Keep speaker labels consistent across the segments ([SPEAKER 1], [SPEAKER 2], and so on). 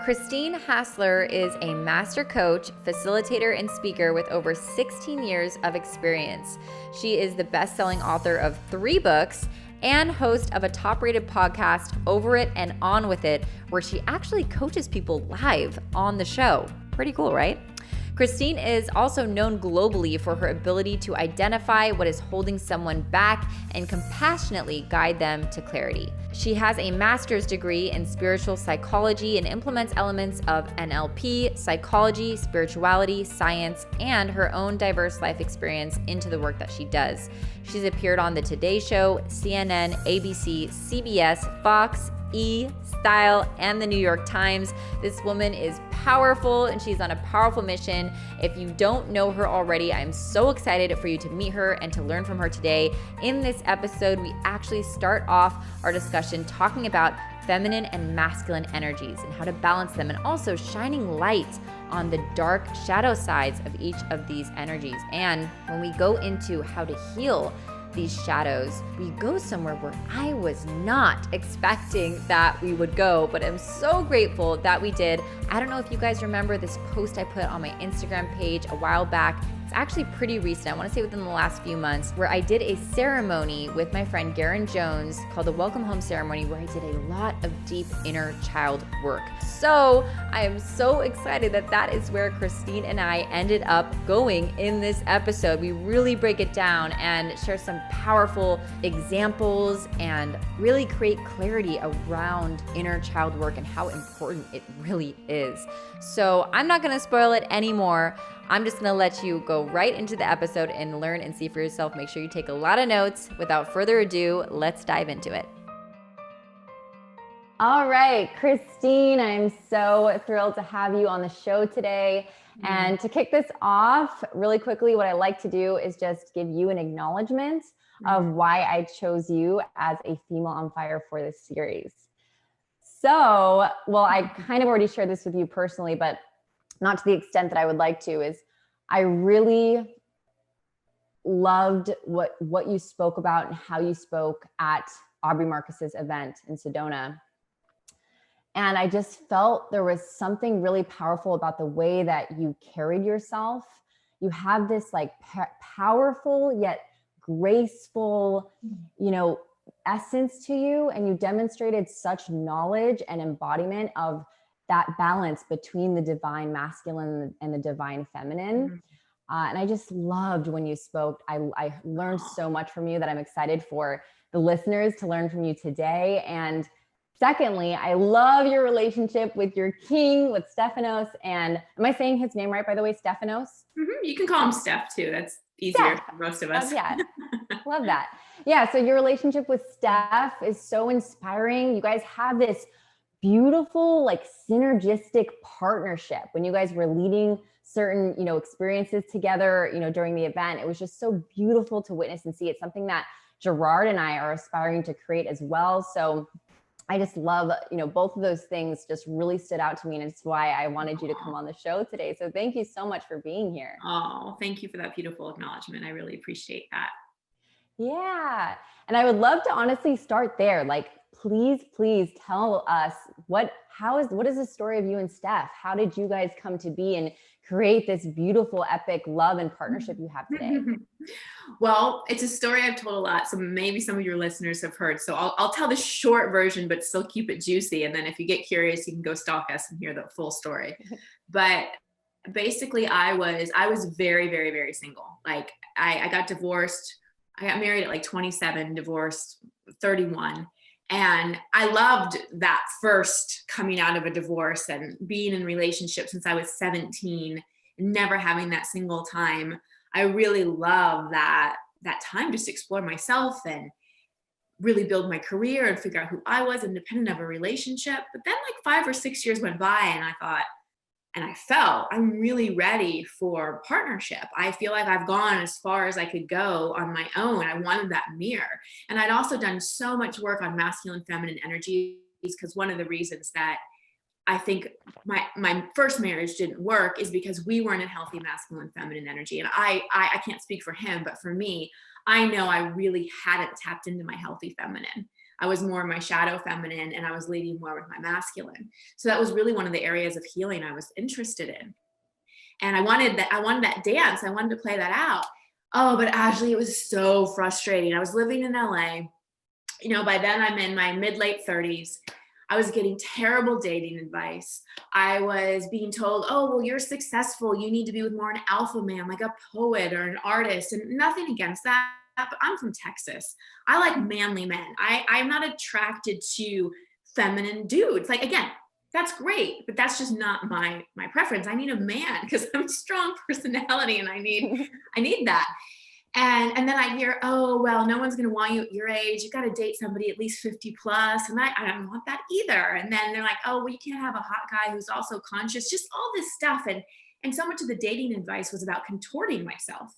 [SPEAKER 1] Christine Hassler is a master coach, facilitator, and speaker with over 16 years of experience. She is the best-selling author of 3 books and host of a top-rated podcast, Over It and On With It, where she actually coaches people live on the show. Pretty cool, right? Christine is also known globally for her ability to identify what is holding someone back and compassionately guide them to clarity. She has a master's degree in spiritual psychology and implements elements of NLP, psychology, spirituality, science, and her own diverse life experience into the work that she does. She's appeared on The Today Show, CNN, ABC, CBS, Fox, E! Style, and the New York Times. This woman is powerful and she's on a powerful mission. If you don't know her already, I'm so excited for you to meet her and to learn from her today. In this episode, we actually start off our discussion talking about feminine and masculine energies and how to balance them, and also shining light on the dark shadow sides of each of these energies. And when we go into how to heal these shadows, we go somewhere where I was not expecting that we would go, but I'm so grateful that we did. I don't know if you guys remember this post I put on my Instagram page a while back. It's actually pretty recent. I want to say within the last few months, where I did a ceremony with my friend Garen Jones called the Welcome Home Ceremony, where I did a lot of deep inner child work. So I am so excited that that is where Christine and I ended up going in this episode. We really break it down and share some powerful examples and really create clarity around inner child work and how important it really is. So I'm not going to spoil it anymore. I'm just going to let you go right into the episode and learn and see for yourself. Make sure you take a lot of notes. Without further ado, let's dive into it. All right, Christine, I'm so thrilled to have you on the show today. And to kick this off really quickly, what I like to do is just give you an acknowledgement of why I chose you as a female on fire for this series. So, well, I kind of already shared this with you personally, but not to the extent that I would like to, is I really loved what you spoke about and how you spoke at Aubrey Marcus's event in Sedona. And I just felt there was something really powerful about the way that you carried yourself. You have this like powerful yet graceful, essence to you. And you demonstrated such knowledge and embodiment of that balance between the divine masculine and the divine feminine. And I just loved when you spoke. I learned so much from you that I'm excited for the listeners to learn from you today. And secondly, I love your relationship with your king, with Stephanos. And am I saying his name right, by the way, Stephanos?
[SPEAKER 2] You can call him Steph too. That's easier for most of us.
[SPEAKER 1] Yeah, love that. Yeah, so your relationship with Steph is so inspiring. You guys have this beautiful, like synergistic partnership when you guys were leading certain, experiences together, during the event. It was just so beautiful to witness and see. It's something that Gerard and I are aspiring to create as well. So I just love, both of those things just really stood out to me. And it's why I wanted you to come on the show today. So thank you so much for being here.
[SPEAKER 2] Oh, thank you for that beautiful acknowledgement. I really appreciate that.
[SPEAKER 1] Yeah. And I would love to honestly start there. Like, please tell us what is the story of you and Steph? How did you guys come to be and create this beautiful, epic love and partnership you have today?
[SPEAKER 2] Well, it's a story I've told a lot, so maybe some of your listeners have heard. So I'll tell the short version, but still keep it juicy. And then if you get curious, you can go stalk us and hear the full story. But basically, I was very, very, very single. Like I got divorced. I got married at like 27, divorced 31. And I loved that first coming out of a divorce and being in relationships since I was 17, never having that single time. I really love that time just to explore myself and really build my career and figure out who I was independent of a relationship. But then like 5 or 6 years went by and I thought, and I felt I'm really ready for partnership. I feel like I've gone as far as I could go on my own. I wanted that mirror. And I'd also done so much work on masculine, feminine energies, because one of the reasons that I think my first marriage didn't work is because we weren't in healthy masculine, feminine energy. And I can't speak for him, but for me, I know I really hadn't tapped into my healthy feminine. I was more my shadow feminine and I was leading more with my masculine. So that was really one of the areas of healing I was interested in. And I wanted that dance. I wanted to play that out. Oh, but Ashley, it was so frustrating. I was living in LA. You know, by then I'm in my late 30s. I was getting terrible dating advice. I was being told, oh, well, you're successful. You need to be with more an alpha man, like a poet or an artist, and nothing against that. But I'm from Texas. I like manly men. I'm not attracted to feminine dudes. Like, again, that's great, but that's just not my preference. I need a man because I'm a strong personality and I need that. And then I hear, oh, well, no one's going to want you at your age. You got to date somebody at least 50 plus. And I don't want that either. And then they're like, oh, well, you can't have a hot guy who's also conscious, just all this stuff. And so much of the dating advice was about contorting myself,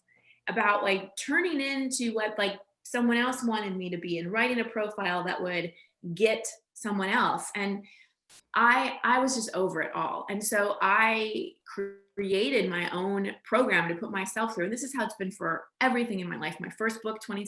[SPEAKER 2] about like turning into what like someone else wanted me to be and writing a profile that would get someone else. And I was just over it all. And so I created my own program to put myself through. And this is how it's been for everything in my life. My first book, 20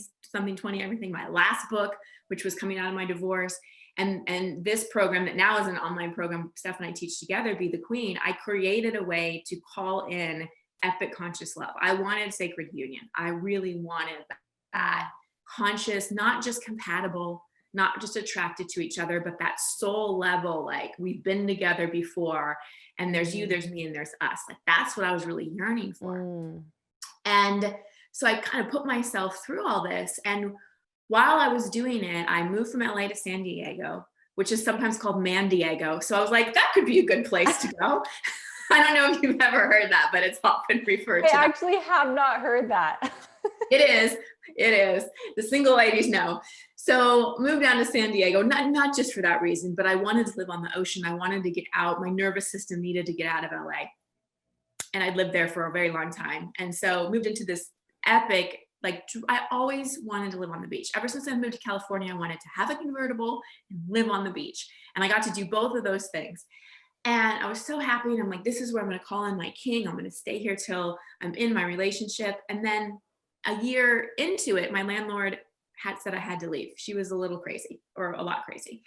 [SPEAKER 2] everything, my last book, which was coming out of my divorce. And this program that now is an online program, Steph and I teach together, Be the Queen. I created a way to call in epic conscious love. I wanted sacred union. I really wanted that conscious, not just compatible, not just attracted to each other, but that soul level, like we've been together before and there's you, there's me, and there's us. Like that's what I was really yearning for. And so I kind of put myself through all this. And while I was doing it, I moved from LA to San Diego, which is sometimes called Man Diego. So I was like, that could be a good place to go. I don't know if you've ever heard that, but it's often referred to.
[SPEAKER 1] I actually have not heard that.
[SPEAKER 2] It is. The single ladies know. So moved down to San Diego, not just for that reason, but I wanted to live on the ocean. I wanted to get out. My nervous system needed to get out of LA. And I'd lived there for a very long time. And so moved into this epic, like I always wanted to live on the beach. Ever since I moved to California, I wanted to have a convertible and live on the beach. And I got to do both of those things. And I was so happy. And I'm like, this is where I'm going to call in my king. I'm going to stay here till I'm in my relationship. And then a year into it, my landlord had said I had to leave. She was a little crazy, or a lot crazy,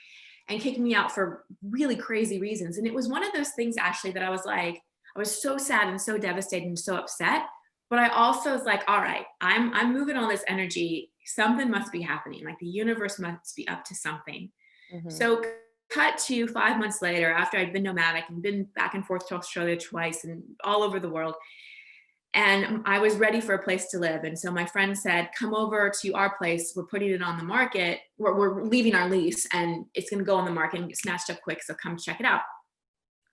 [SPEAKER 2] and kicked me out for really crazy reasons. And it was one of those things, Ashley, that I was like, I was so sad and so devastated and so upset. But I also was like, all right, I'm moving all this energy. Something must be happening. Like the universe must be up to something. Mm-hmm. So cut to 5 months later, after I'd been nomadic and been back and forth to Australia twice and all over the world. And I was ready for a place to live. And so my friend said, come over to our place. We're putting it on the market. We're leaving our lease and it's going to go on the market and get snatched up quick. So come check it out.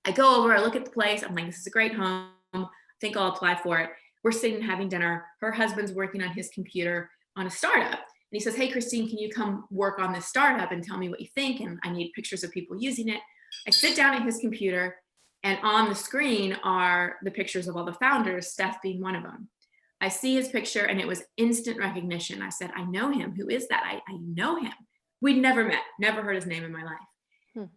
[SPEAKER 2] I go over, I look at the place. I'm like, this is a great home. I think I'll apply for it. We're sitting having dinner. Her husband's working on his computer on a startup. And he says, hey, Christine, can you come work on this startup and tell me what you think? And I need pictures of people using it. I sit down at his computer. And on the screen are the pictures of all the founders, Steph being one of them. I see his picture and it was instant recognition. I said, I know him. Who is that? I know him. We'd never met, never heard his name in my life.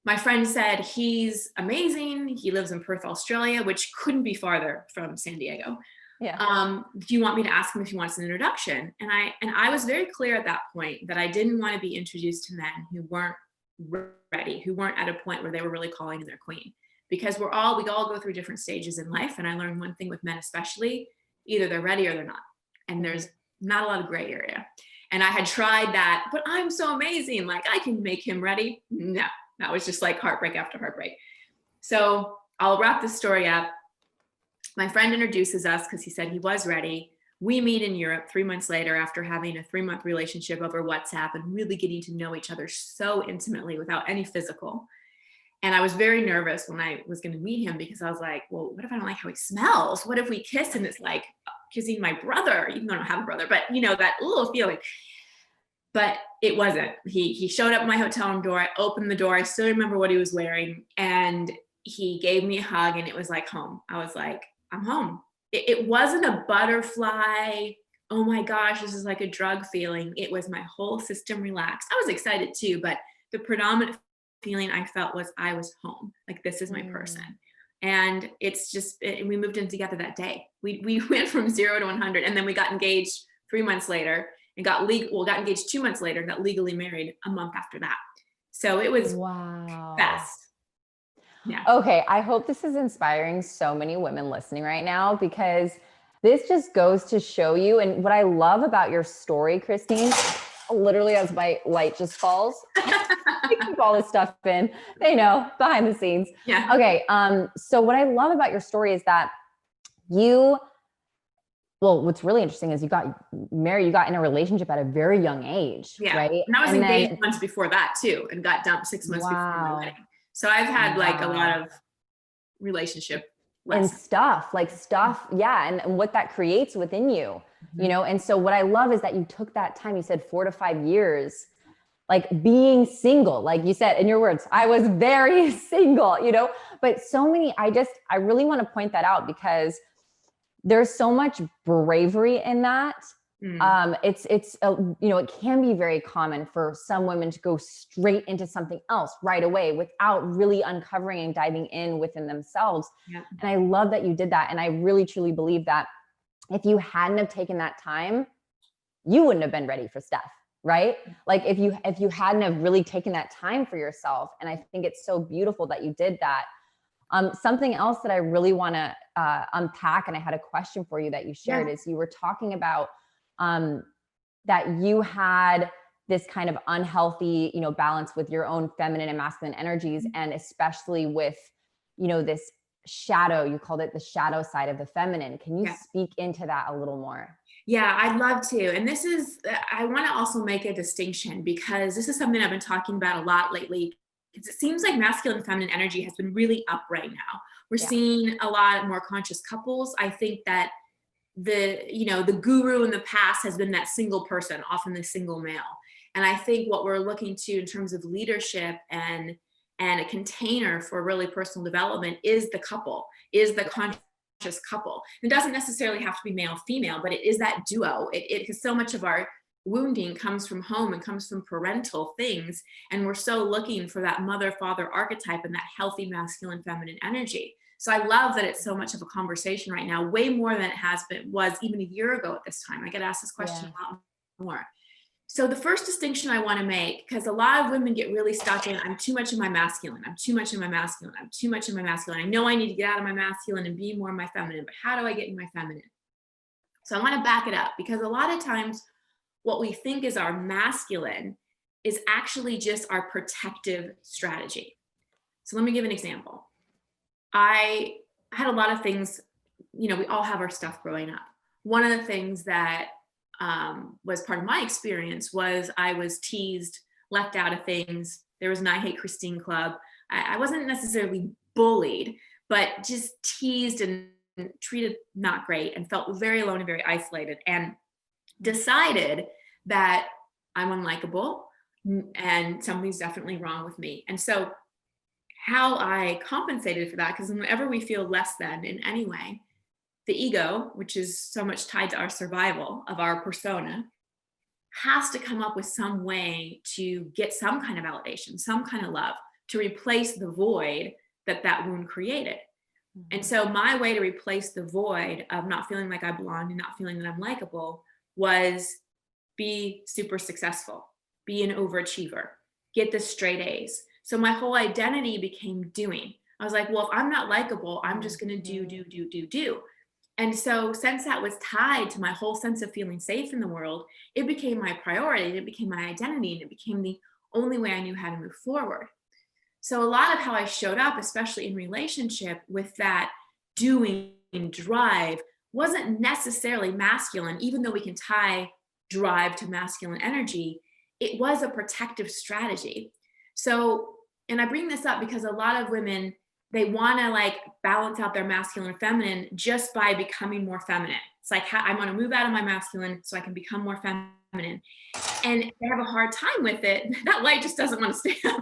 [SPEAKER 2] My friend said, he's amazing. He lives in Perth, Australia, which couldn't be farther from San Diego. Yeah. Do you want me to ask him if he wants an introduction? And I was very clear at that point that I didn't want to be introduced to men who weren't ready, who weren't at a point where they were really calling in their queen. Because we all go through different stages in life. And I learned one thing with men, especially, either they're ready or they're not. And there's not a lot of gray area. And I had tried that, but I'm so amazing. Like I can make him ready. No, that was just like heartbreak after heartbreak. So I'll wrap this story up. My friend introduces us because he said he was ready. We meet in Europe 3 months later after having a 3-month relationship over WhatsApp and really getting to know each other so intimately without any physical. And I was very nervous when I was going to meet him because I was like, well, what if I don't like how he smells? What if we kiss and it's like kissing my brother, even though I don't have a brother, but you know, that little feeling. But it wasn't. He showed up at my hotel room door. I opened the door. I still remember what he was wearing. And he gave me a hug and it was like home. I was like, I'm home. It wasn't a butterfly. Oh my gosh, this is like a drug feeling. It was my whole system relaxed. I was excited too, but the predominant feeling I felt was I was home. Like this is my person. And it's just, we moved in together that day. We went from 0 to 100 and then we got engaged 3 months later. and got engaged 2 months later and got legally married a month after that. So it was best. Yeah.
[SPEAKER 1] Okay. I hope this is inspiring so many women listening right now, because this just goes to show you. And what I love about your story, Christine, literally as my light just falls, I keep all this stuff in, behind the scenes.
[SPEAKER 2] Yeah.
[SPEAKER 1] Okay. So what I love about your story is that what's really interesting is you got married, you got in a relationship at a very young age, right?
[SPEAKER 2] And I was engaged months before that too, and got dumped 6 months before my wedding. So I've had like a lot of relationship lessons.
[SPEAKER 1] And stuff. Yeah. And what that creates within you, and so what I love is that you took that time, you said 4 to 5 years, like being single, like you said in your words, I was very single, but so many, I really want to point that out, because there's so much bravery in that. It can be very common for some women to go straight into something else right away without really uncovering and diving in within themselves.
[SPEAKER 2] Yeah.
[SPEAKER 1] And I love that you did that. And I really, truly believe that if you hadn't have taken that time, you wouldn't have been ready for Steph, right? Like if you hadn't have really taken that time for yourself. And I think it's so beautiful that you did that. Something else that I really want to unpack, and I had a question for you that you shared, is you were talking about that you had this kind of unhealthy, balance with your own feminine and masculine energies, and especially with, this shadow, you called it the shadow side of the feminine. Can you speak into that a little more?
[SPEAKER 2] Yeah, I'd love to. And I want to also make a distinction, because this is something I've been talking about a lot lately. It seems like masculine and feminine energy has been really up right now. We're seeing a lot more conscious couples. I think that the guru in the past has been that single person, often the single male. And I think what we're looking to in terms of leadership and a container for really personal development is the couple, is the conscious couple. It doesn't necessarily have to be male, female, but it is that duo. Because so much of our wounding comes from home and comes from parental things. And we're so looking for that mother-father archetype and that healthy masculine feminine energy. So I love that it's so much of a conversation right now, way more than it was even a year ago at this time. I get asked this question a lot more. So the first distinction I want to make, because a lot of women get really stuck in, I'm too much in my masculine. I'm too much in my masculine. I'm too much in my masculine. I know I need to get out of my masculine and be more in my feminine, but how do I get in my feminine? So I want to back it up, because a lot of times what we think is our masculine is actually just our protective strategy. So let me give an example. I had a lot of things, we all have our stuff growing up. One of the things that was part of my experience was I was teased, left out of things. There was an I Hate Christine club. I wasn't necessarily bullied, but just teased and treated not great, and felt very alone and very isolated, and decided that I'm unlikable and something's definitely wrong with me. And so how I compensated for that, because whenever we feel less than in any way, the ego, which is so much tied to our survival of our persona, has to come up with some way to get some kind of validation, some kind of love, to replace the void that wound created. And so my way to replace the void of not feeling like I belonged and not feeling that I'm likable was be super successful, be an overachiever, get the straight A's. So my whole identity became doing. I was like, well, if I'm not likable, I'm just going to do. And so since that was tied to my whole sense of feeling safe in the world, it became my priority, and it became my identity, and it became the only way I knew how to move forward. So a lot of how I showed up, especially in relationship with that doing drive, wasn't necessarily masculine, even though we can tie drive to masculine energy. It was a protective strategy. So, and I bring this up because a lot of women, they want to like balance out their masculine and feminine just by becoming more feminine. It's like, I want to move out of my masculine so I can become more feminine. And they have a hard time with it. That light just doesn't want to stay up.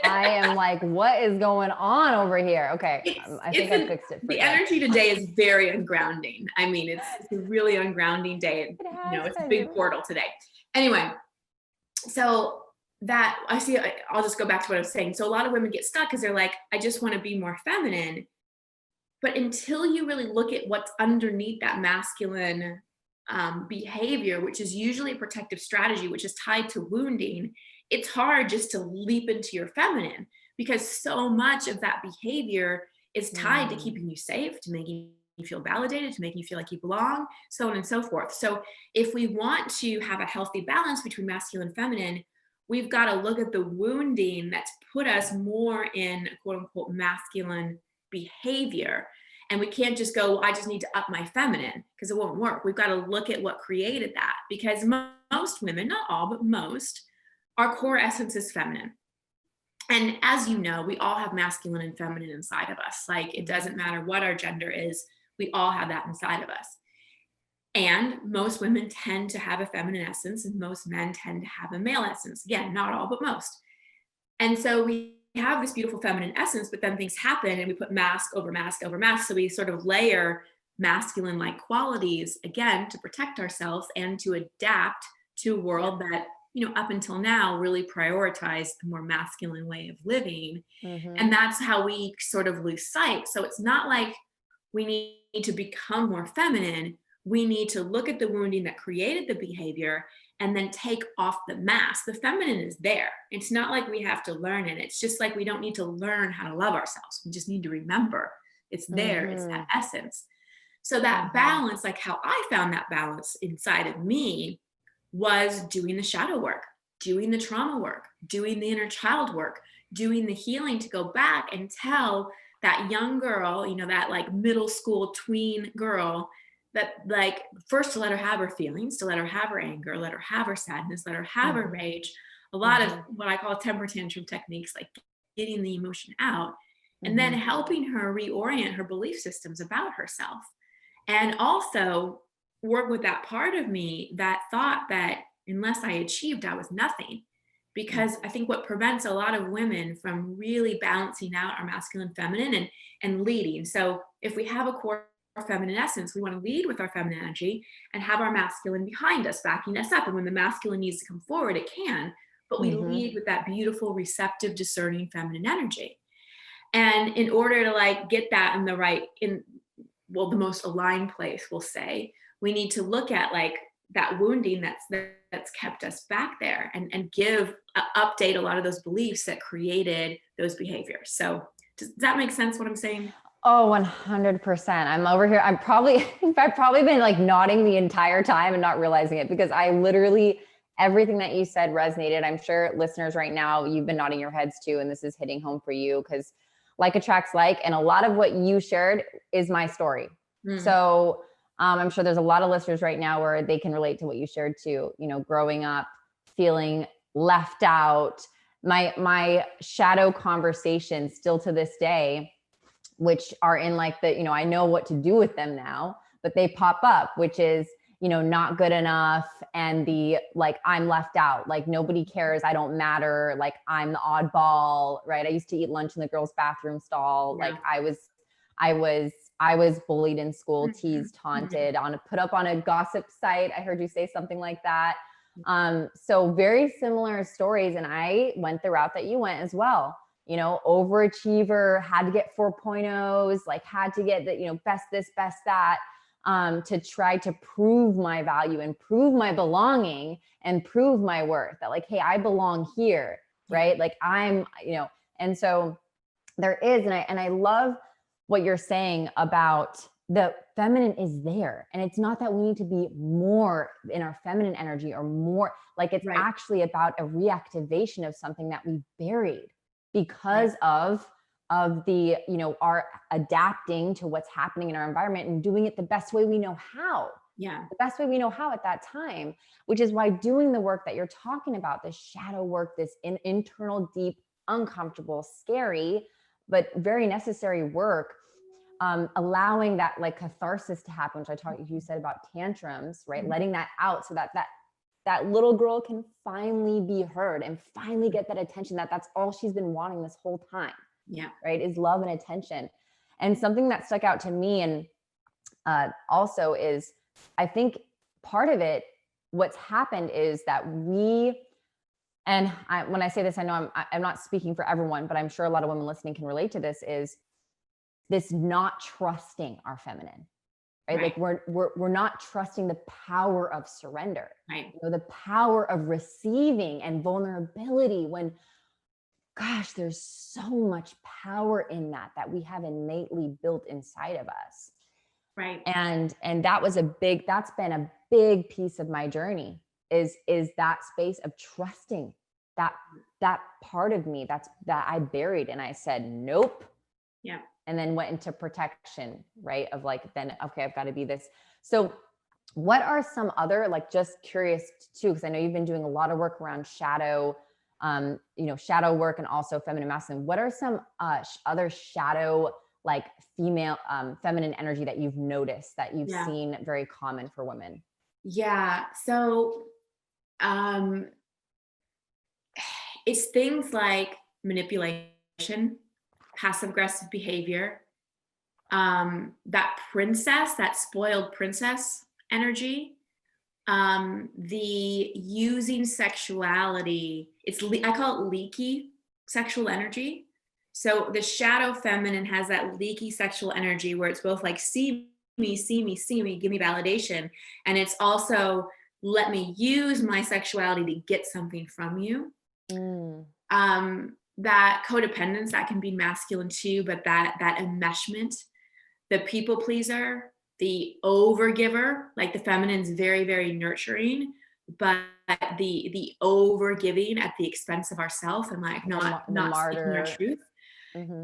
[SPEAKER 1] I am like, what is going on over here? Okay. I think I fixed it.
[SPEAKER 2] The energy today is very ungrounding. I mean, it's a really ungrounding day. It's a big portal today. Anyway, so that I'll just go back to what I was saying. So a lot of women get stuck because they're like, I just want to be more feminine. But until you really look at what's underneath that masculine behavior, which is usually a protective strategy, which is tied to wounding, it's hard just to leap into your feminine, because so much of that behavior is tied to
[SPEAKER 1] Mm.
[SPEAKER 2] keeping you safe, to making you feel validated, to making you feel like you belong, so on and so forth. So if we want to have a healthy balance between masculine and feminine, we've got to look at the wounding that's put us more in quote unquote masculine behavior. And we can't just go, well, I just need to up my feminine, because it won't work. We've got to look at what created that, because most women, not all, but most, our core essence is feminine. And as you know, we all have masculine and feminine inside of us. Like, it doesn't matter what our gender is, we all have that inside of us. And most women tend to have a feminine essence, and most men tend to have a male essence. Again, not all, but most. And so we have this beautiful feminine essence, but then things happen and we put mask over mask over mask. So we sort of layer masculine like qualities again to protect ourselves and to adapt to a world that, up until now really prioritized a more masculine way of living.
[SPEAKER 1] Mm-hmm.
[SPEAKER 2] And that's how we sort of lose sight. So it's not like we need to become more feminine. We need to look at the wounding that created the behavior and then take off the mask. The feminine is there. It's not like we have to learn it. It's just like we don't need to learn how to love ourselves. We just need to remember it's there. It's
[SPEAKER 1] Mm-hmm.
[SPEAKER 2] that essence. So that
[SPEAKER 1] Mm-hmm.
[SPEAKER 2] balance, like how I found that balance inside of me, was doing the shadow work, doing the trauma work, doing the inner child work, doing the healing to go back and tell that young girl, that like middle school tween girl, that like first to let her have her feelings, to let her have her anger, let her have her sadness, let her have her
[SPEAKER 1] Mm-hmm.
[SPEAKER 2] rage, a lot of
[SPEAKER 1] Mm-hmm.
[SPEAKER 2] what I call temper tantrum techniques, like getting the emotion out, and then
[SPEAKER 1] Mm-hmm.
[SPEAKER 2] helping her reorient her belief systems about herself. And also work with that part of me that thought that unless I achieved, I was nothing. Because I think what prevents a lot of women from really balancing out our masculine, feminine, and leading. So if we have a core feminine essence, we want to lead with our feminine energy and have our masculine behind us, backing us up. And when the masculine needs to come forward, it can. But we
[SPEAKER 1] Mm-hmm.
[SPEAKER 2] lead with that beautiful, receptive, discerning feminine energy. And in order to like get that in the right, in well, the most aligned place, we'll say, we need to look at like that wounding that's kept us back there, and give update a lot of those beliefs that created those behaviors. So does that make sense what I'm saying?
[SPEAKER 1] Oh, 100%. I'm over here. I've probably been like nodding the entire time and not realizing it, because I literally, everything that you said resonated. I'm sure listeners right now, you've been nodding your heads too. And this is hitting home for you, because like attracts like, and a lot of what you shared is my story.
[SPEAKER 2] Mm,
[SPEAKER 1] So I'm sure there's a lot of listeners right now where they can relate to what you shared too, growing up, feeling left out, my shadow conversations still to this day, which are in like I know what to do with them now, but they pop up, which is, not good enough. And the, like, I'm left out, like nobody cares. I don't matter. Like I'm the oddball, right? I used to eat lunch in the girls' bathroom stall.
[SPEAKER 2] yeah.
[SPEAKER 1] Like I was, I was bullied in school,
[SPEAKER 2] Mhm,
[SPEAKER 1] teased,
[SPEAKER 2] mhm.
[SPEAKER 1] taunted, put up on a gossip site. I heard you say something like that. So very similar stories. And I went the route that you went as well. Overachiever, had to get 4.0s, like had to get the, best this, best that, to try to prove my value and prove my belonging and prove my worth, that like, hey, I belong here,
[SPEAKER 2] Yeah.
[SPEAKER 1] right? Like and so there is, and I love what you're saying about the feminine is there. And it's not that we need to be more in our feminine energy or more, like it's
[SPEAKER 2] Right.
[SPEAKER 1] actually about a reactivation of something that we buried
[SPEAKER 2] Right.
[SPEAKER 1] because of the, our adapting to what's happening in our environment and doing it the best way we know how,
[SPEAKER 2] Yeah.
[SPEAKER 1] the best way we know how at that time, which is why doing the work that you're talking about, this shadow work, this internal, deep, uncomfortable, scary, but very necessary work, allowing that like catharsis to happen, which you said about tantrums, right?
[SPEAKER 2] Mhm.
[SPEAKER 1] Letting that out so that little girl can finally be heard and finally get that attention, that's all she's been wanting this whole time,
[SPEAKER 2] Yeah.
[SPEAKER 1] right? Is love and attention. And something that stuck out to me, and also is, I think part of it, what's happened is that when I say this, I know I'm not speaking for everyone, but I'm sure a lot of women listening can relate to this, is this not trusting our feminine, right? Like we're not trusting the power of surrender,
[SPEAKER 2] Right.
[SPEAKER 1] the power of receiving and vulnerability, when, gosh, there's so much power in that we have innately built inside of us.
[SPEAKER 2] Right.
[SPEAKER 1] And that's been a big piece of my journey, is that space of trusting that part of me that I buried, and I said nope.
[SPEAKER 2] Yeah.
[SPEAKER 1] And then went into protection, right? Of like, then, okay, I've got to be this. So what are some other, like, just curious too, because I know you've been doing a lot of work around shadow, shadow work, and also feminine masculine. What are some other shadow, like female, feminine energy that you've noticed, that you've seen very common for women?
[SPEAKER 2] Yeah. So, it's things like manipulation, passive aggressive behavior, that princess, that spoiled princess energy, the using sexuality. I call it leaky sexual energy. So the shadow feminine has that leaky sexual energy where it's both like, see me, see me, see me, give me validation. And it's also, let me use my sexuality to get something from you. That codependence, that can be masculine too, but that enmeshment, the people pleaser, the overgiver, like the feminine's very, very nurturing, but the overgiving at the expense of ourself, and like not speaking our truth.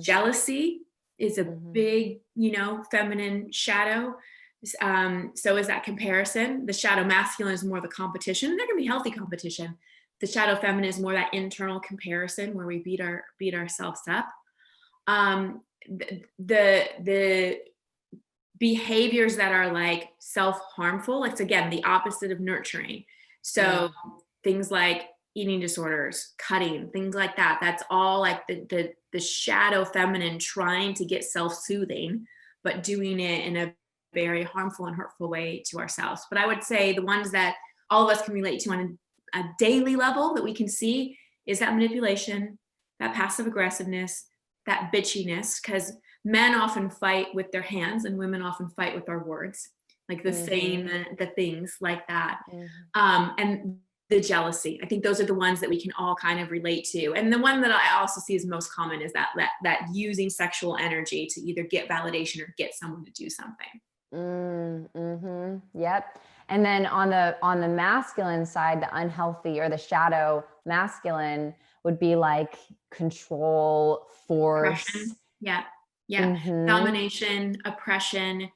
[SPEAKER 2] Jealousy is a big, feminine shadow. So is that comparison. The shadow masculine is more the competition. There can be healthy competition. The shadow feminine is more that internal comparison where we beat ourselves up. The behaviors that are like self-harmful, it's again the opposite of nurturing. So things like eating disorders, cutting, things like that. That's all like the shadow feminine trying to get self-soothing, but doing it in a very harmful and hurtful way to ourselves. But I would say the ones that all of us can relate to on a daily level that we can see is that manipulation, that passive aggressiveness, that bitchiness, because men often fight with their hands and women often fight with our words, like the saying, the things like that. And the jealousy. I think those are the ones that we can all kind of relate to. And the one that I also see is most common is that using sexual energy to either get validation or get someone to do something.
[SPEAKER 1] Yep. And then on the masculine side, the unhealthy or the shadow masculine would be like control, force.
[SPEAKER 2] Oppression. Yeah. Domination, oppression,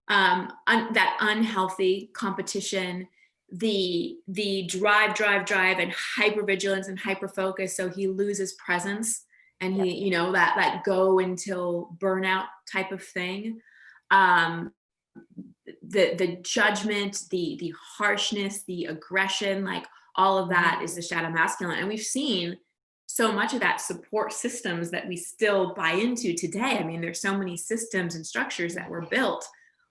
[SPEAKER 2] that unhealthy competition, the drive and hypervigilance and hyperfocus. So he loses presence and he, that go until burnout type of thing. The judgment, the harshness, the aggression, like all of that is the shadow masculine. And we've seen so much of that support systems that we still buy into today. I mean, there's so many systems and structures that were built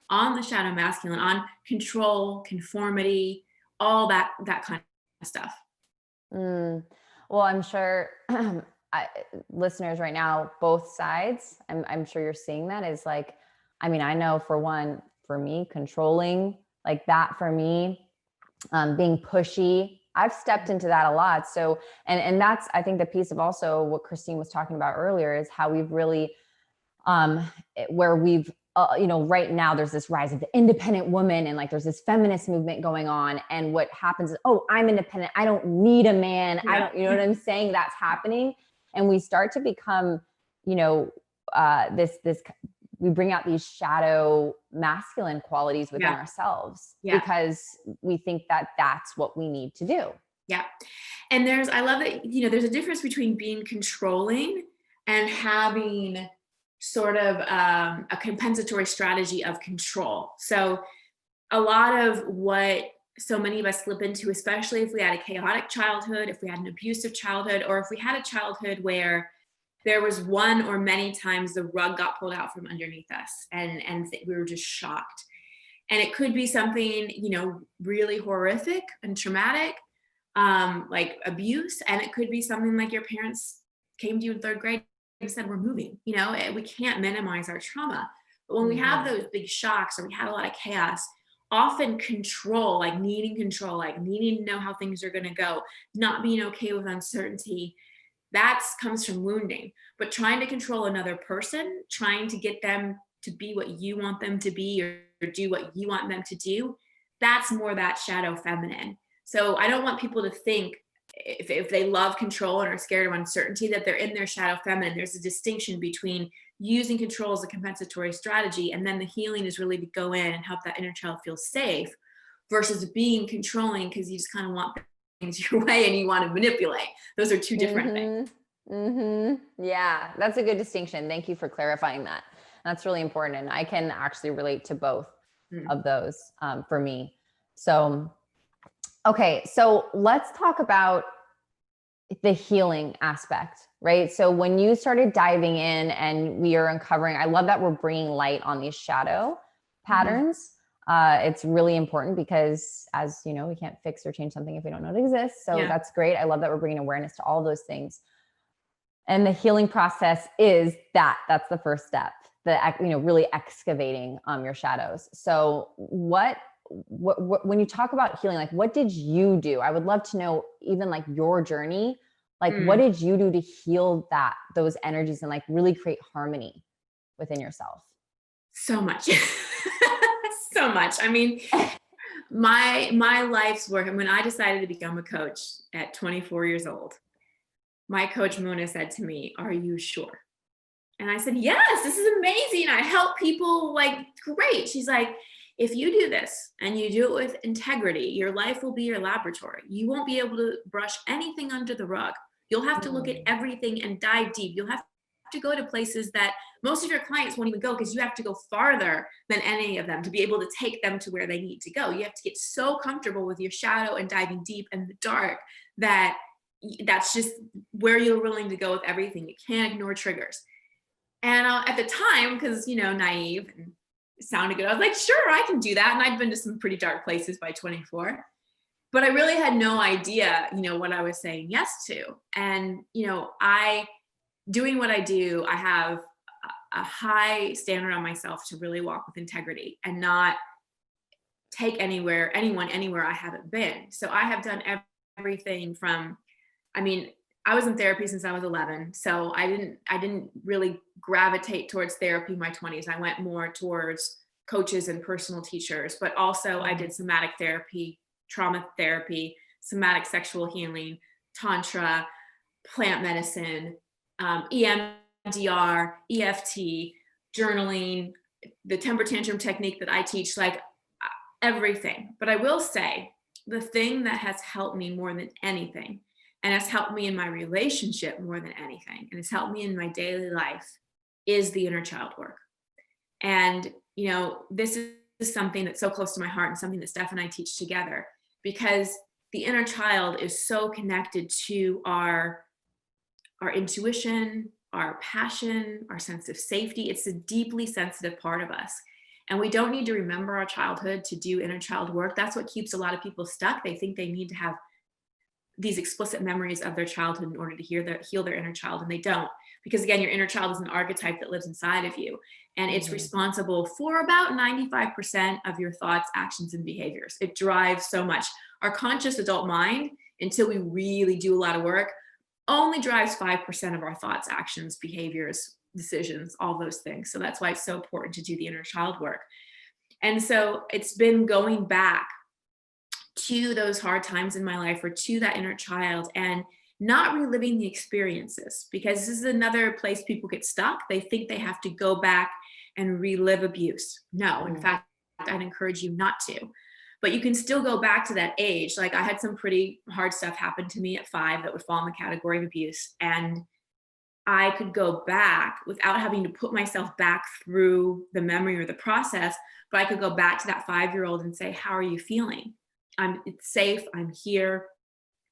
[SPEAKER 2] on the shadow masculine, on control, conformity, all that kind of stuff.
[SPEAKER 1] Well, I'm sure listeners right now, both sides, I'm sure you're seeing that is like, I mean, I know for one, for me, controlling like that, for me, being pushy, I've stepped into that a lot. So, and that's, I think the piece of also what Christine was talking about earlier is how we've really, where we've, right now there's this rise of the independent woman and like there's this feminist movement going on. And what happens is, oh, I'm independent. I don't need a man. I don't, you know what I'm saying? That's happening. And we start to become, we bring out these shadow masculine qualities within ourselves because we think that that's what we need to do.
[SPEAKER 2] Yeah. And I love that, there's a difference between being controlling and having sort of a compensatory strategy of control. So a lot of what so many of us slip into, especially if we had a chaotic childhood, if we had an abusive childhood, or if we had a childhood where there was one or many times the rug got pulled out from underneath us and we were just shocked. And it could be something, really horrific and traumatic, like abuse. And it could be something like your parents came to you in third grade and said, we're moving. We can't minimize our trauma. But when we have those big shocks or we have a lot of chaos, often control, like needing control, like needing to know how things are going to go, not being okay with uncertainty, that comes from wounding. But trying to control another person, trying to get them to be what you want them to be, or do what you want them to do, that's more that shadow feminine. So I don't want people to think, if they love control and are scared of uncertainty, that they're in their shadow feminine. There's a distinction between using control as a compensatory strategy, and then the healing is really to go in and help that inner child feel safe, versus being controlling because you just kind of want things your way and you want to manipulate. Those are two different things.
[SPEAKER 1] Yeah, that's a good distinction. Thank you for clarifying that. That's really important. And I can actually relate to both of those for me. So, okay. So let's talk about the healing aspect, right? So when you started diving in and we are uncovering, I love that we're bringing light on these shadow patterns. It's really important because, as you know, we can't fix or change something if we don't know it exists. So that's great. I love that we're bringing awareness to all those things. And the healing process is that's the first step, really excavating your shadows. So what when you talk about healing, like what did you do? I would love to know even like your journey, like what did you do to heal those energies and like really create harmony within yourself?
[SPEAKER 2] So much. So much. I mean, my life's work. And when I decided to become a coach at 24 years old, my coach Mona said to me, "Are you sure?" And I said, "Yes, this is amazing. I help people like great." She's like, "If you do this and you do it with integrity, your life will be your laboratory. You won't be able to brush anything under the rug. You'll have to look at everything and dive deep. You'll have to go to places that most of your clients won't even go, because you have to go farther than any of them to be able to take them to where they need to go. You have to get so comfortable with your shadow and diving deep in the dark that that's just where you're willing to go with everything. You can't ignore triggers." And at the time, because, naive and sounded good, I was like, sure, I can do that. And I'd been to some pretty dark places by 24. But I really had no idea, what I was saying yes to. And, doing what I do, I have a high standard on myself to really walk with integrity and not take anyone anywhere I haven't been. So I have done everything from, I was in therapy since I was 11. So I didn't really gravitate towards therapy in my 20s. I went more towards coaches and personal teachers, but also I did somatic therapy, trauma therapy, somatic sexual healing, tantra, plant medicine, EMDR, EFT, journaling, the temper tantrum technique that I teach, like everything. But I will say the thing that has helped me more than anything, and has helped me in my relationship more than anything, and has helped me in my daily life, is the inner child work. And, this is something that's so close to my heart and something that Steph and I teach together, because the inner child is so connected to our intuition, our passion, our sense of safety. It's a deeply sensitive part of us. And we don't need to remember our childhood to do inner child work. That's what keeps a lot of people stuck. They think they need to have these explicit memories of their childhood in order to heal their inner child, and they don't. Because again, your inner child is an archetype that lives inside of you, and it's responsible for about 95% of your thoughts, actions, and behaviors. It drives so much. Our conscious adult mind, until we really do a lot of work, only drives 5% of our thoughts, actions, behaviors, decisions, all those things. So that's why it's so important to do the inner child work. And so it's been going back to those hard times in my life, or to that inner child, and not reliving the experiences, because this is another place people get stuck. They think they have to go back and relive abuse. No, in fact, I'd encourage you not to. But you can still go back to that age. Like, I had some pretty hard stuff happen to me at 5 that would fall in the category of abuse. And I could go back without having to put myself back through the memory or the process, but I could go back to that 5-year-old and say, how are you feeling? It's safe. I'm here.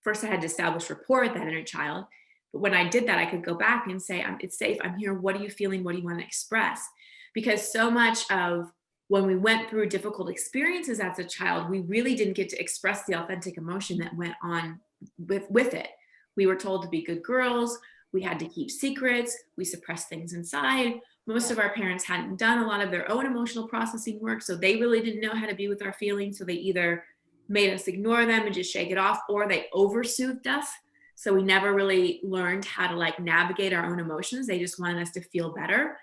[SPEAKER 2] First, I had to establish rapport with that inner child. But when I did that, I could go back and say, it's safe. I'm here. What are you feeling? What do you want to express? Because so much of when we went through difficult experiences as a child, we really didn't get to express the authentic emotion that went on with it. We were told to be good girls. We had to keep secrets. We suppressed things inside. Most of our parents hadn't done a lot of their own emotional processing work. So they really didn't know how to be with our feelings. So they either made us ignore them and just shake it off, or they over-soothed us. So we never really learned how to like navigate our own emotions. They just wanted us to feel better.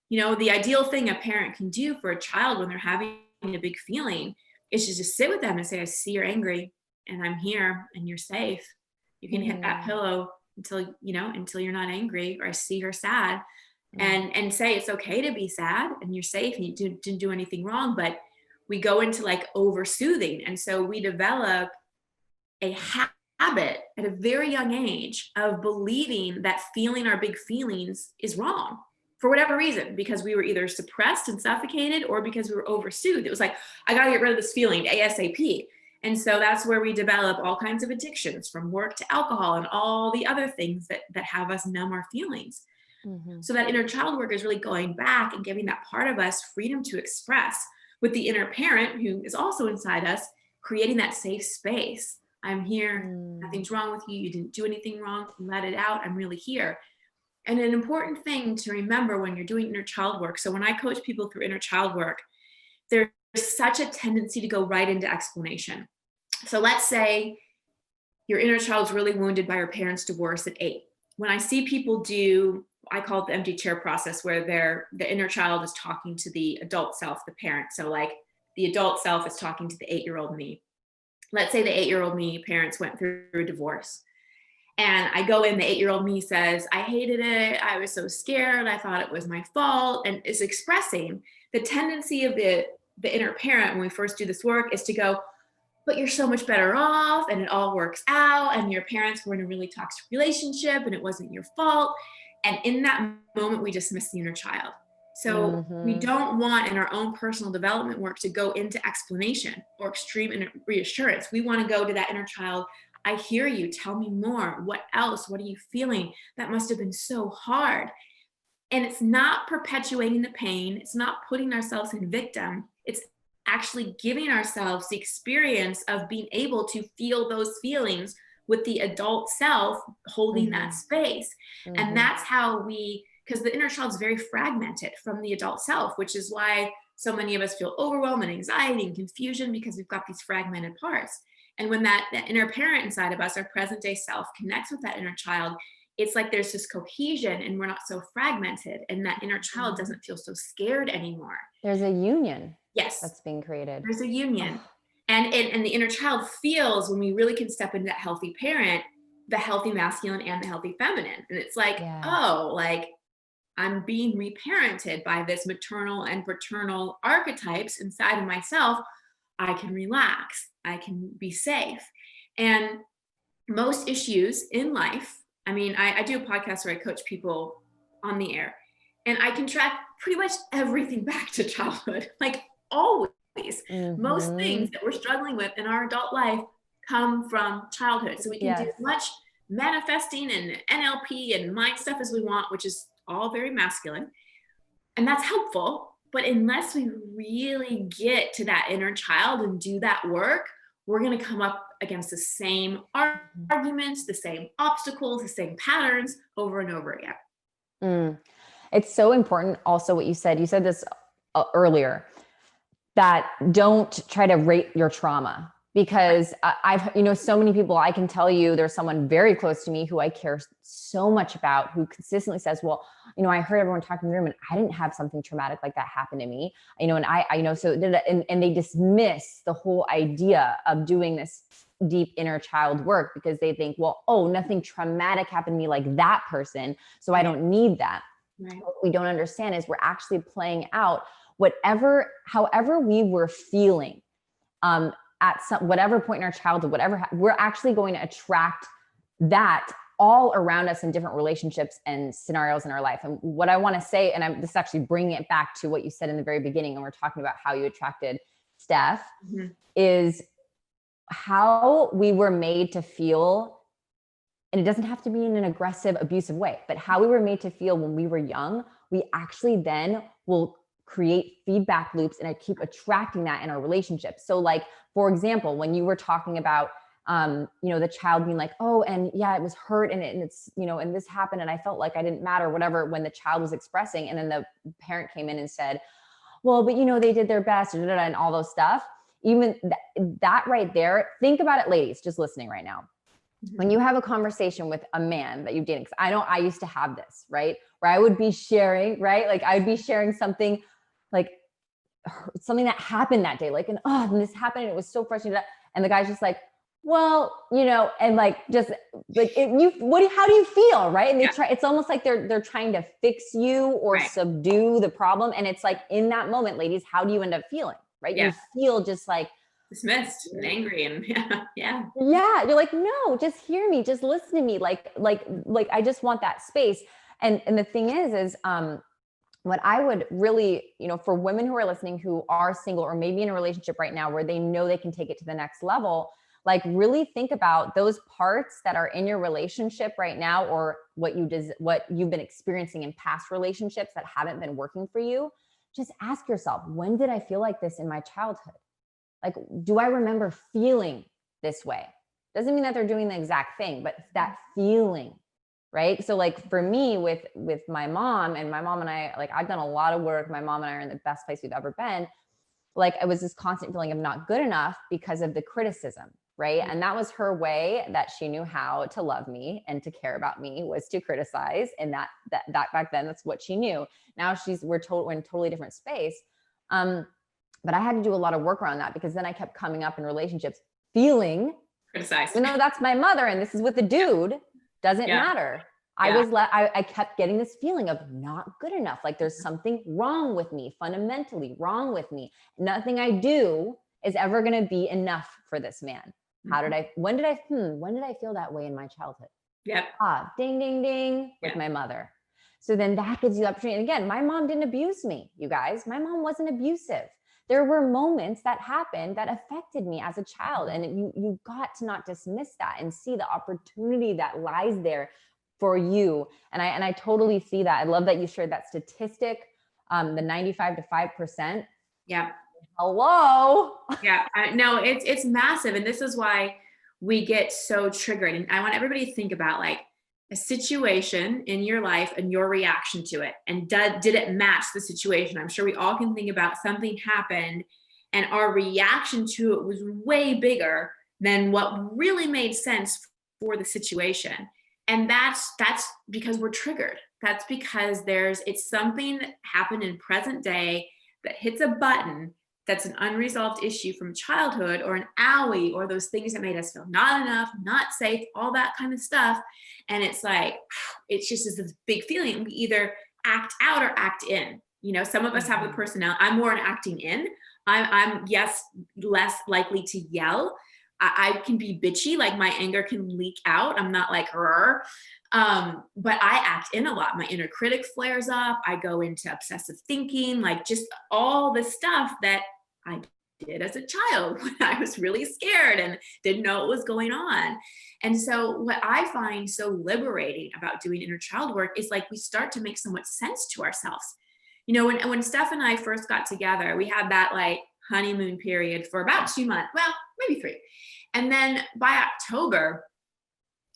[SPEAKER 2] You know, the ideal thing a parent can do for a child when they're having a big feeling is to just sit with them and say, I see you're angry and I'm here and you're safe. You can hit that pillow until, you know, until you're not angry, or I see you're sad, and say it's okay to be sad and you're safe and you didn't do anything wrong. But we go into like over soothing. And so we develop a habit at a very young age of believing that feeling our big feelings is wrong for whatever reason, because we were either suppressed and suffocated or because we were over soothed. It was like, I got to get rid of this feeling ASAP. And so that's where we develop all kinds of addictions, from work to alcohol and all the other things that have us numb our feelings. So that inner child work is really going back and giving that part of us freedom to express, with the inner parent who is also inside us, creating that safe space. I'm here. Nothing's wrong with you. You didn't do anything wrong. Let it out. I'm really here. And an important thing to remember when you're doing inner child work. So when I coach people through inner child work, there's such a tendency to go right into explanation. So let's say your inner child's really wounded by your parents' divorce at 8. When I see people do, I call it the empty chair process, where the inner child is talking to the adult self, the parent. So like the adult self is talking to the 8-year-old me. Let's say the 8-year-old me parents went through a divorce. And I go in, the 8-year-old me says, I hated it. I was so scared. I thought it was my fault. And is expressing the tendency of the inner parent when we first do this work is to go, but you're so much better off and it all works out. And your parents were in a really toxic relationship and it wasn't your fault. And in that moment, we dismiss the inner child. So we don't want in our own personal development work to go into explanation or extreme reassurance. We want to go to that inner child. I hear you. Tell me more. What else? What are you feeling? That must have been so hard. And it's not perpetuating the pain. It's not putting ourselves in victim. It's actually giving ourselves the experience of being able to feel those feelings with the adult self holding that space. And that's how because the inner child is very fragmented from the adult self, which is why so many of us feel overwhelmed and anxiety and confusion, because we've got these fragmented parts. And when that inner parent inside of us, our present day self, connects with that inner child, it's like there's this cohesion and we're not so fragmented, and that inner child doesn't feel so scared anymore.
[SPEAKER 1] There's a union.
[SPEAKER 2] Yes.
[SPEAKER 1] That's being created.
[SPEAKER 2] There's a union. And the inner child feels, when we really can step into that healthy parent, the healthy masculine and the healthy feminine. And it's like, oh, like I'm being reparented by this maternal and paternal archetypes inside of myself. I can relax. I can be safe. And most issues in life, I mean, I do a podcast where I coach people on the air, and I can track pretty much everything back to childhood, like always. Most things that we're struggling with in our adult life come from childhood. So we can do as much manifesting and NLP and mind stuff as we want, which is all very masculine. And that's helpful. But unless we really get to that inner child and do that work, we're going to come up against the same arguments, the same obstacles, the same patterns over and over again.
[SPEAKER 1] It's so important. Also, what you said this earlier, that don't try to rate your trauma, because I've, so many people, I can tell you there's someone very close to me who I care so much about, who consistently says, well, I heard everyone talking in the room and I didn't have something traumatic like that happen to me, and and they dismiss the whole idea of doing this deep inner child work because they think, well, oh, nothing traumatic happened to me like that person, so I don't need that. Right. What we don't understand is we're actually playing out however we were feeling at whatever point in our childhood, we're actually going to attract that all around us in different relationships and scenarios in our life. And what I want to say, and this is actually bringing it back to what you said in the very beginning, and we're talking about how you attracted Steph, is how we were made to feel. And it doesn't have to be in an aggressive, abusive way, but how we were made to feel when we were young, we actually then will create feedback loops and I keep attracting that in our relationships. So like, for example, when you were talking about the child being like, oh, and yeah, it was hurt and it's, and this happened and I felt like I didn't matter, whatever, when the child was expressing. And then the parent came in and said, well, but they did their best and all those stuff. Even that right there, think about it, ladies, just listening right now. When you have a conversation with a man that you've dated, because I used to have this, right? Where I would be sharing, right? Like I would be sharing something like something that happened that day, like, and this happened and it was so frustrating. And the guy's just like, well, and like, just like, how do you feel? Right. And it's almost like they're trying to fix you or subdue the problem. And it's like, in that moment, ladies, how do you end up feeling? Right. Yeah. You feel just like
[SPEAKER 2] dismissed and angry and yeah.
[SPEAKER 1] You're like, no, just hear me, just listen to me. Like I just want that space. And the thing is what I would really, for women who are listening, who are single or maybe in a relationship right now where they know they can take it to the next level, like really think about those parts that are in your relationship right now, or what you've been experiencing in past relationships that haven't been working for you. Just ask yourself, when did I feel like this in my childhood? Like, do I remember feeling this way? Doesn't mean that they're doing the exact thing, but that feeling, right? So like for me with my mom and I, like I've done a lot of work. My mom and I are in the best place we've ever been. Like it was this constant feeling of not good enough because of the criticism, right? And that was her way that she knew how to love me and to care about me, was to criticize. And that back then, that's what she knew. Now we're in a totally different space. But I had to do a lot of work around that, because then I kept coming up in relationships feeling criticized. Even though that's my mother and this is with a dude, doesn't matter. I kept getting this feeling of not good enough. Like there's something wrong with me, fundamentally wrong with me. Nothing I do is ever going to be enough for this man. When did I feel that way in my childhood?
[SPEAKER 2] Yep.
[SPEAKER 1] Ding, ding, ding with my mother. So then that gives you the opportunity. And again, my mom didn't abuse me, you guys. My mom wasn't abusive. There were moments that happened that affected me as a child. And you got to not dismiss that and see the opportunity that lies there for you. And I totally see that. I love that you shared that statistic, the 95 to 5%.
[SPEAKER 2] Yeah.
[SPEAKER 1] Hello.
[SPEAKER 2] Yeah. No, it's massive. And this is why we get so triggered. And I want everybody to think about like a situation in your life and your reaction to it. And did it match the situation? I'm sure we all can think about something happened and our reaction to it was way bigger than what really made sense for the situation. And that's because we're triggered. That's because it's something that happened in present day that hits a button that's an unresolved issue from childhood, or an owie, or those things that made us feel not enough, not safe, all that kind of stuff. And it's like, it's just this big feeling. We either act out or act in. Some of us have the personality. I'm more an acting in. I'm less likely to yell. I can be bitchy, like my anger can leak out. I'm not like her. But I act in a lot. My inner critic flares up. I go into obsessive thinking, like just all the stuff that I did as a child when I was really scared and didn't know what was going on. And so what I find so liberating about doing inner child work is like we start to make so much sense to ourselves. When Steph and I first got together, we had that like honeymoon period for about 2 months, well, maybe 3. And then by October,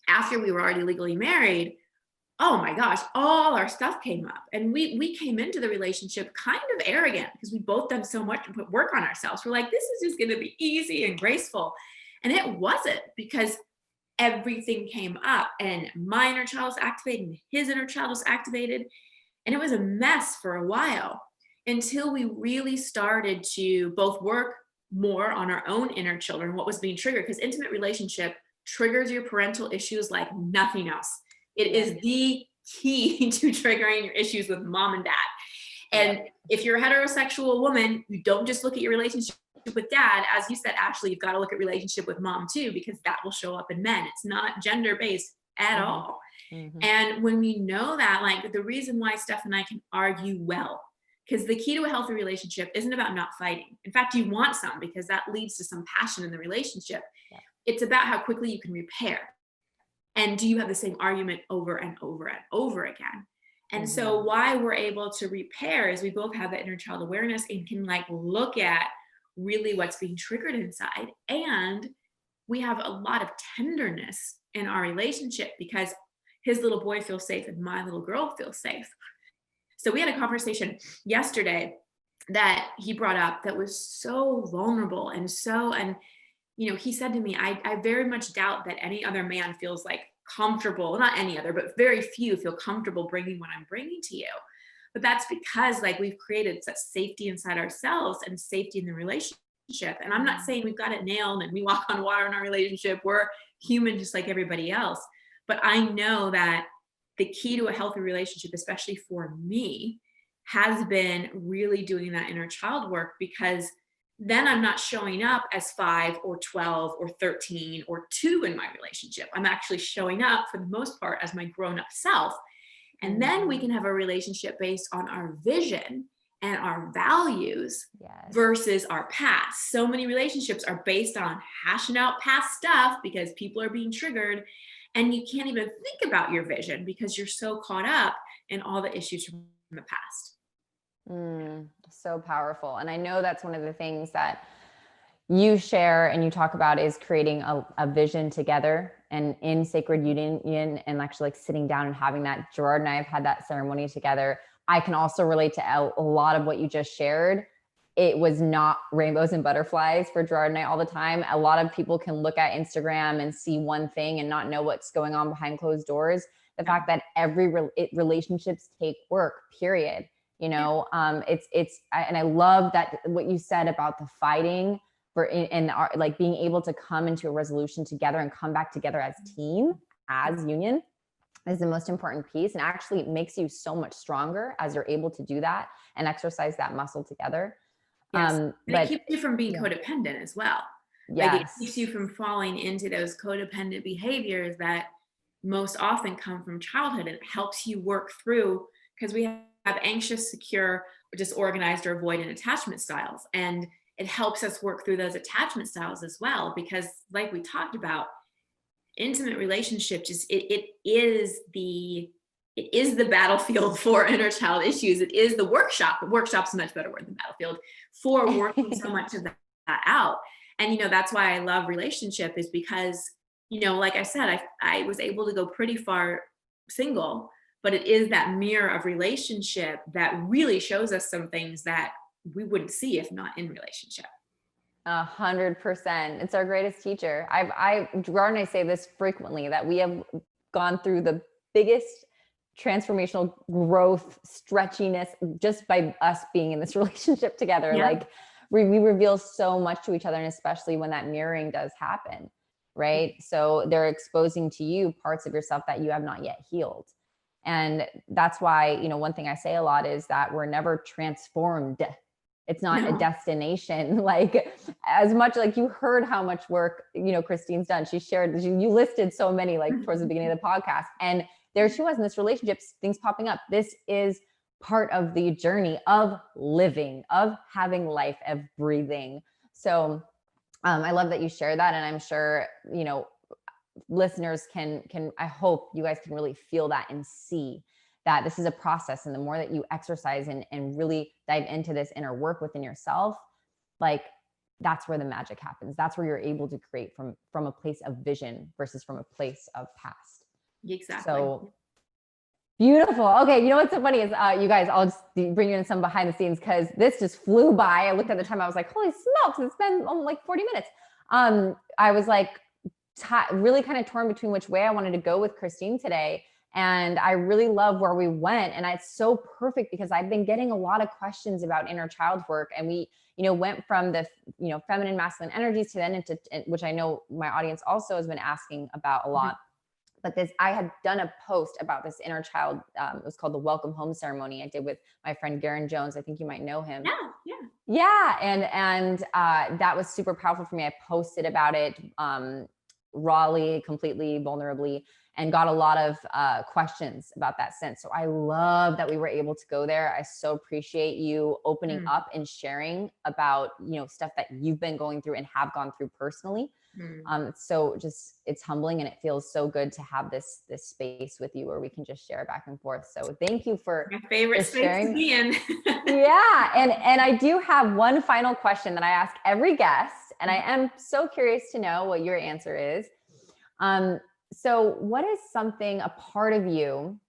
[SPEAKER 2] after we were already legally married, oh my gosh, all our stuff came up. And we came into the relationship kind of arrogant because we both done so much to put work on ourselves. We're like, this is just going to be easy and graceful. And it wasn't, because everything came up and my inner child was activated and his inner child was activated. And it was a mess for a while until we really started to both work more on our own inner children, what was being triggered, because intimate relationship triggers your parental issues like nothing else. It is the key to triggering your issues with mom and dad. And if you're a heterosexual woman, you don't just look at your relationship with dad. As you said, Ashley, you've got to look at relationship with mom too, because that will show up in men. It's not gender-based at all. Mm-hmm. And when we know that, like the reason why Steph and I can argue well, because the key to a healthy relationship isn't about not fighting. In fact, you want some, because that leads to some passion in the relationship. Yeah. It's about how quickly you can repair. And do you have the same argument over and over and over again? And so why we're able to repair is we both have that inner child awareness and can like look at really what's being triggered inside and we have a lot of tenderness in our relationship because his little boy feels safe and my little girl feels safe. So we had a conversation yesterday that he brought up that was so vulnerable and he said to me, I very much doubt that any other man feels like comfortable, not any other, but very few feel comfortable bringing what I'm bringing to you. But that's because like we've created such safety inside ourselves and safety in the relationship. And I'm not saying we've got it nailed and we walk on water in our relationship. We're human just like everybody else. But I know that the key to a healthy relationship, especially for me, has been really doing that inner child work, because then I'm not showing up as 5 or 12 or 13 or 2 in my relationship. I'm actually showing up for the most part as my grown up self. And then we can have a relationship based on our vision and our values versus our past. So many relationships are based on hashing out past stuff because people are being triggered. And you can't even think about your vision because you're so caught up in all the issues from the past.
[SPEAKER 1] So powerful. And I know that's one of the things that you share and you talk about is creating a vision together and in sacred union and actually like sitting down and having that. Gerard and I have had that ceremony together. I can also relate to a lot of what you just shared. It was not rainbows and butterflies for Gerard and I all the time. A lot of people can look at Instagram and see one thing and not know what's going on behind closed doors. The fact that relationships take work, period. And I love that what you said about the fighting like being able to come into a resolution together and come back together as team, as union is the most important piece. And actually it makes you so much stronger as you're able to do that and exercise that muscle together.
[SPEAKER 2] Yes. But it keeps you from being codependent as well.
[SPEAKER 1] Yes.
[SPEAKER 2] Like it keeps you from falling into those codependent behaviors that most often come from childhood. And it helps you work through, because we have anxious, secure, disorganized, or avoidant attachment styles. And it helps us work through those attachment styles as well, because like we talked about, intimate relationships it is the battlefield for inner child issues. It is the workshop. The workshop's a much better word than battlefield for working so much of that out. And that's why I love relationship, is because like I said, I was able to go pretty far single, but it is that mirror of relationship that really shows us some things that we wouldn't see if not in relationship.
[SPEAKER 1] 100%. It's our greatest teacher. Gerard and I say this frequently, that we have gone through the biggest transformational growth, stretchiness, just by us being in this relationship together. Yeah. Like we reveal so much to each other, and especially when that mirroring does happen, right? So they're exposing to you parts of yourself that you have not yet healed. And that's why, one thing I say a lot is that we're never transformed. It's not a destination. Like as much, like you heard how much work, Christine's done. She shared, you listed so many, like towards the beginning of the podcast, and there she was in this relationship, things popping up. This is part of the journey of living, of having life, of breathing. So I love that you share that. And I'm sure, listeners can, I hope you guys can really feel that and see that this is a process. And the more that you exercise and really dive into this inner work within yourself, like that's where the magic happens. That's where you're able to create from a place of vision versus from a place of past.
[SPEAKER 2] Exactly.
[SPEAKER 1] So beautiful. Okay. You know what's so funny is you guys, I'll just bring you in some behind the scenes because this just flew by. I looked at the time. I was like, holy smokes, it's been like 40 minutes. I was like really kind of torn between which way I wanted to go with Christine today. And I really love where we went. And it's so perfect because I've been getting a lot of questions about inner child work. And we, went from the, feminine, masculine energies to then into, which I know my audience also has been asking about a lot. But I had done a post about this inner child. It was called the Welcome Home Ceremony. I did with my friend Garen Jones. I think you might know him. Yeah. And that was super powerful for me. I posted about it rawly, completely, vulnerably, and got a lot of questions about that sense. So I love that we were able to go there. I so appreciate you opening up and sharing about, stuff that you've been going through and have gone through personally. So it's humbling, and it feels so good to have this space with you where we can just share back and forth. So thank you for
[SPEAKER 2] my favorite space to be in.
[SPEAKER 1] Yeah. And I do have one final question that I ask every guest. And I am so curious to know what your answer is. So what is something, a part of you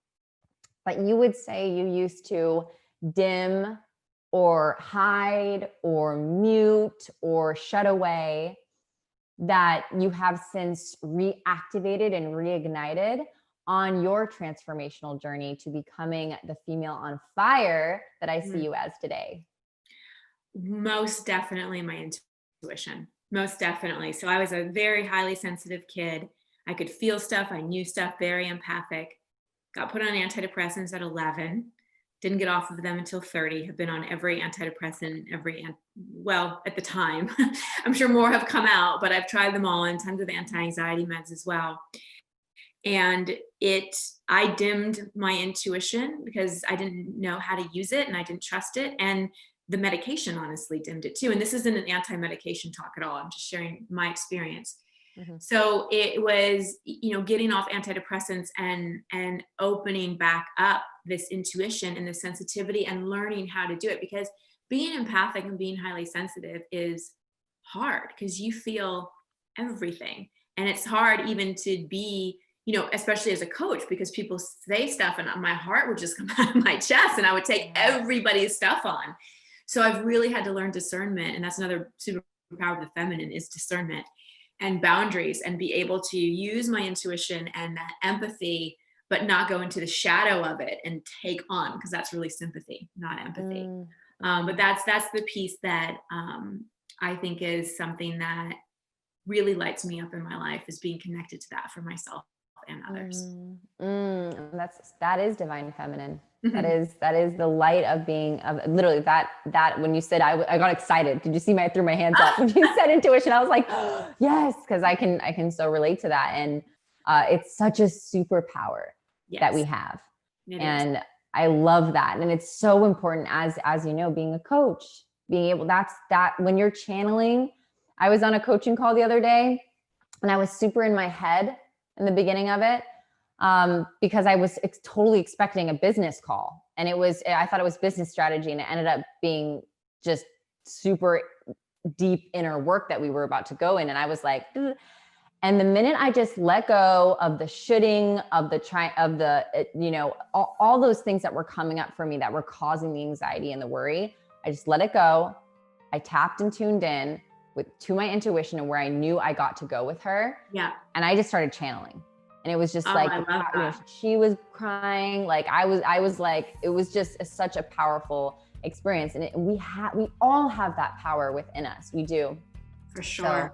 [SPEAKER 1] that you would say you used to dim or hide or mute or shut away that you have since reactivated and reignited on your transformational journey to becoming the female on fire that I see you as today?
[SPEAKER 2] Most definitely my intuition. Most definitely. So I was a very highly sensitive kid. I could feel stuff. I knew stuff, very empathic. Got put on antidepressants at 11. Didn't get off of them until 30. Have been on every antidepressant, well, at the time. I'm sure more have come out, but I've tried them all, and tons of anti-anxiety meds as well. And I dimmed my intuition because I didn't know how to use it and I didn't trust it. And the medication honestly dimmed it too. And this isn't an anti-medication talk at all. I'm just sharing my experience. So it was, getting off antidepressants and opening back up this intuition and the sensitivity and learning how to do it, because being empathic and being highly sensitive is hard because you feel everything. And it's hard even to be, especially as a coach, because people say stuff and my heart would just come out of my chest and I would take everybody's stuff on. So I've really had to learn discernment. And that's another superpower of the feminine, is discernment and boundaries, and be able to use my intuition and that empathy, but not go into the shadow of it and take on, because that's really sympathy, not empathy. But that's the piece that I think is something that really lights me up in my life, is being connected to that for myself and others.
[SPEAKER 1] That is divine feminine. That is the light of being, of literally that when you said, I got excited. Did you see threw my hands up when you said intuition? I was like, oh, yes, because I can so relate to that. And it's such a superpower that we have. And I love that. And it's so important as you know, being a coach, being able, that when you're channeling. I was on a coaching call the other day and I was super in my head in the beginning of it. Because I was totally expecting a business call, and I thought it was business strategy, and it ended up being just super deep inner work that we were about to go in. And I was like, ugh. And the minute I just let go of the shooting, of all those things that were coming up for me that were causing the anxiety and the worry, I just let it go. I tapped and tuned in to my intuition and where I knew I got to go with her.
[SPEAKER 2] Yeah.
[SPEAKER 1] And I just started channeling. And it was just she was crying. Like I was like, it was just such a powerful experience. And we all have that power within us. We do.
[SPEAKER 2] For sure.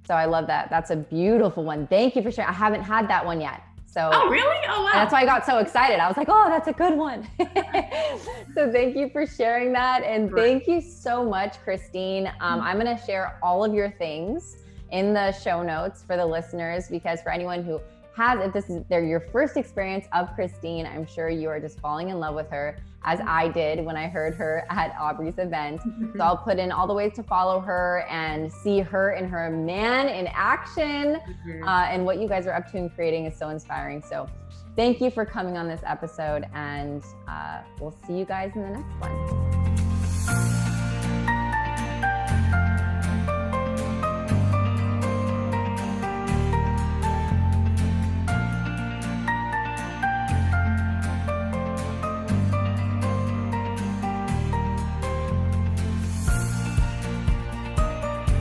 [SPEAKER 1] So I love that. That's a beautiful one. Thank you for sharing. I haven't had that one yet. So. Oh,
[SPEAKER 2] really? Oh, wow.
[SPEAKER 1] That's why I got so excited. I was like, oh, that's a good one. So thank you for sharing that. And thank you so much, Christine. I'm going to share all of your things in the show notes for the listeners, because for anyone who if this is your first experience of Christine, I'm sure you are just falling in love with her, as I did when I heard her at Aubrey's event. So I'll put in all the ways to follow her and see her and her man in action. And what you guys are up to and creating is so inspiring. So thank you for coming on this episode, and we'll see you guys in the next one.